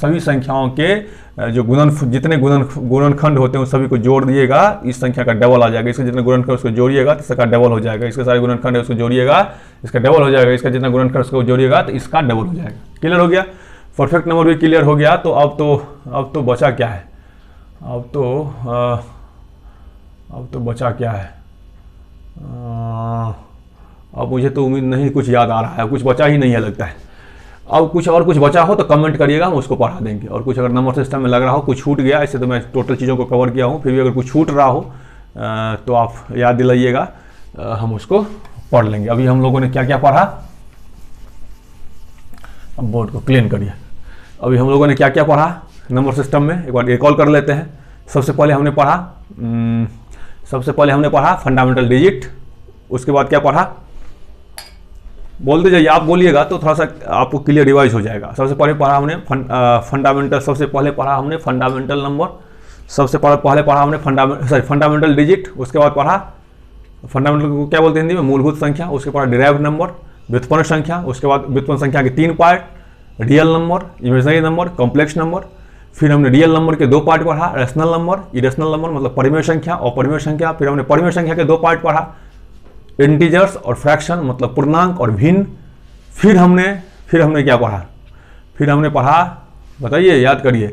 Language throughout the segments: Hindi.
सभी संख्याओं के जो जितने गुणनखंड होते हैं उन सभी को जोड़ दिएगा, इस संख्या का डबल आ जाएगा। इसके जितने गुणनखंड उसको जोड़िएगा तो इसका डबल हो जाएगा। इसके सारे गुणनखंड है उसको जोड़िएगा, इसका डबल हो जाएगा। इसका जितना गुणनखंड उसको जोड़िएगा तो इसका डबल हो जाएगा। क्लियर हो गया? परफेक्ट नंबर भी क्लियर हो गया। तो अब तो बचा क्या है? अब तो बचा क्या है? अब मुझे तो उम्मीद नहीं कुछ याद आ रहा है, कुछ बचा ही नहीं है लगता है। अब कुछ और कुछ बचा हो तो कमेंट करिएगा, हम उसको पढ़ा देंगे। और कुछ अगर नंबर सिस्टम में लग रहा हो कुछ छूट गया, ऐसे तो मैं टोटल चीज़ों को कवर किया हूँ, फिर भी अगर कुछ छूट रहा हो तो आप याद दिलाइएगा, हम उसको पढ़ लेंगे। अभी हम लोगों ने क्या क्या पढ़ा? अब बोर्ड को क्लीन करिए। अभी हम लोगों ने क्या क्या पढ़ा नंबर सिस्टम में, एक बार रिकॉल कर लेते हैं। सबसे पहले हमने पढ़ा फंडामेंटल डिजिट। उसके बाद क्या पढ़ा? बोलते जाइए, आप बोलिएगा तो थोड़ा सा आपको क्लियर रिवाइज हो जाएगा। सबसे पहले पढ़ा हमने फंडामेंटल नंबर। सबसे पहले पढ़ा हमने फंडामेंटल डिजिट। उसके बाद पढ़ा फंडामेंटल को क्या बोलते हैं हिंदी में? मूलभूत संख्या। उसके बाद डिराइव्ड नंबर, व्युत्पन्न संख्या। उसके बाद व्युत्पन्न संख्या के 3 part, real number, imaginary number, complex number. फिर हमने रियल नंबर के 2 पार्ट पढ़ा, रेशनल नंबर, इरेशनल नंबर मतलब परिमेय संख्या और परिमेय संख्या। फिर हमने परिमेय संख्या के 2 पार्ट पढ़ा, इंटीजर्स और फ्रैक्शन मतलब पूर्णांक और भिन्न। फिर हमने क्या पढ़ा? फिर हमने पढ़ा, बताइए, याद करिए।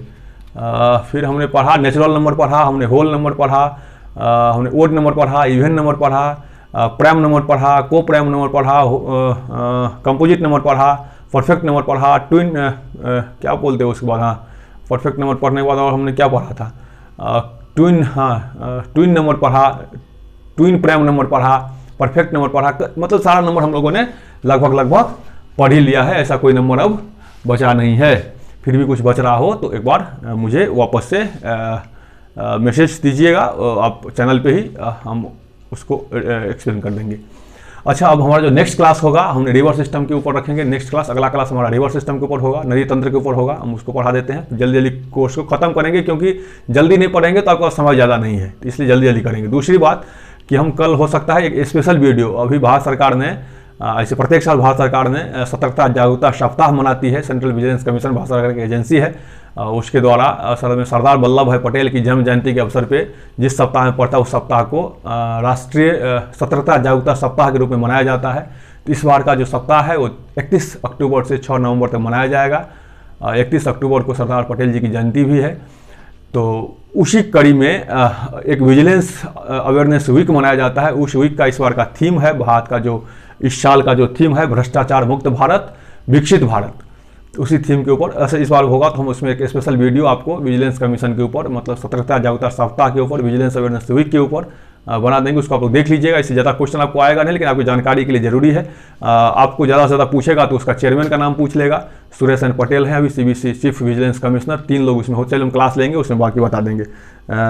फिर हमने पढ़ा नेचुरल नंबर पढ़ा, हमने होल नंबर पढ़ा, हमने ओड नंबर पढ़ा, इवन नंबर पढ़ा, प्राइम नंबर पढ़ा, को प्राइम नंबर पढ़ा, कंपोजिट नंबर पढ़ा, परफेक्ट नंबर पढ़ा, ट्विन क्या बोलते हैं उसके बाद, हाँ परफेक्ट नंबर पढ़ने के बाद और हमने क्या पढ़ा था? ट्विन नंबर पढ़ा, ट्विन प्राइम नंबर पढ़ा, परफेक्ट नंबर पढ़ा। मतलब सारा नंबर हम लोगों ने लगभग पढ़ ही लिया है। ऐसा कोई नंबर अब बचा नहीं है। फिर भी कुछ बच रहा हो तो एक बार मुझे वापस से मैसेज दीजिएगा, आप चैनल पे ही हम उसको एक्सप्लेन कर देंगे। अच्छा, अब हमारा जो नेक्स्ट क्लास होगा हमने रिवर सिस्टम के ऊपर रखेंगे। नेक्स्ट क्लास, अगला क्लास हमारा रिवर सिस्टम के ऊपर होगा, नदी तंत्र के ऊपर होगा। हम उसको पढ़ा देते हैं, जल्दी कोर्स को खत्म करेंगे, क्योंकि जल्दी नहीं पढ़ेंगे तो आपका समय ज़्यादा नहीं है, इसलिए जल्दी करेंगे। दूसरी बात कि हम कल हो सकता है एक स्पेशल वीडियो, अभी भारत सरकार ने ऐसे प्रत्येक साल भारत सरकार ने सतर्कता जागरूकता सप्ताह मनाती है। सेंट्रल विजिलेंस कमीशन भारत सरकार की एजेंसी है, उसके द्वारा असल में सरदार वल्लभ भाई पटेल की जन्म जयंती के अवसर पे जिस सप्ताह में पड़ता है उस सप्ताह को राष्ट्रीय सतर्कता जागरूकता सप्ताह के रूप में मनाया जाता है। तो इस बार का जो सप्ताह है वो 31 अक्टूबर से 6 नवंबर तक मनाया जाएगा। 31 अक्टूबर को सरदार पटेल जी की जयंती भी है। तो उसी कड़ी में एक विजिलेंस अवेयरनेस वीक मनाया जाता है। उस वीक का इस बार का थीम है, भारत का जो इस साल का जो थीम है भ्रष्टाचार मुक्त भारत विकसित भारत, उसी थीम के ऊपर ऐसे इस बार होगा। तो हम उसमें एक स्पेशल वीडियो आपको विजिलेंस कमीशन के ऊपर, मतलब सतर्कता जागरूकता सप्ताह के ऊपर, विजिलेंस अवेयरनेस वीक के ऊपर बना देंगे। उसको आप लोग देख लीजिएगा। इससे ज़्यादा क्वेश्चन आपको आएगा नहीं, लेकिन आपकी जानकारी के लिए जरूरी है। आपको ज़्यादा से ज़्यादा पूछेगा तो उसका चेयरमैन का नाम पूछ लेगा। सुरेश एन पटेल हैं अभी CBC चीफ विजिलेंस कमिश्नर, 3 लोग उसमें हो। चलिए हम क्लास लेंगे, उसमें बाकी बता देंगे।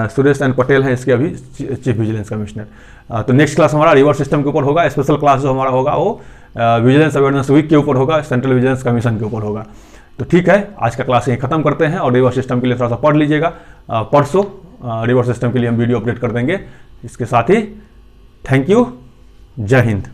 सुरेश एन पटेल हैं इसके अभी चीफ विजिलेंस कमिश्नर। तो नेक्स्ट क्लास हमारा रिवर सिस्टम के ऊपर होगा। स्पेशल क्लास जो हमारा होगा वो विजिलेंस अवेयरनेस वीक के ऊपर होगा, सेंट्रल विजिलेंस कमीशन के ऊपर होगा। तो ठीक है, आज का क्लास यहीं खत्म करते हैं और रिवर सिस्टम के लिए थोड़ा सा पढ़ लीजिएगा। परसों रिवर सिस्टम के लिए हम वीडियो अपडेट कर देंगे। इसके साथ ही थैंक यू, जय हिंद।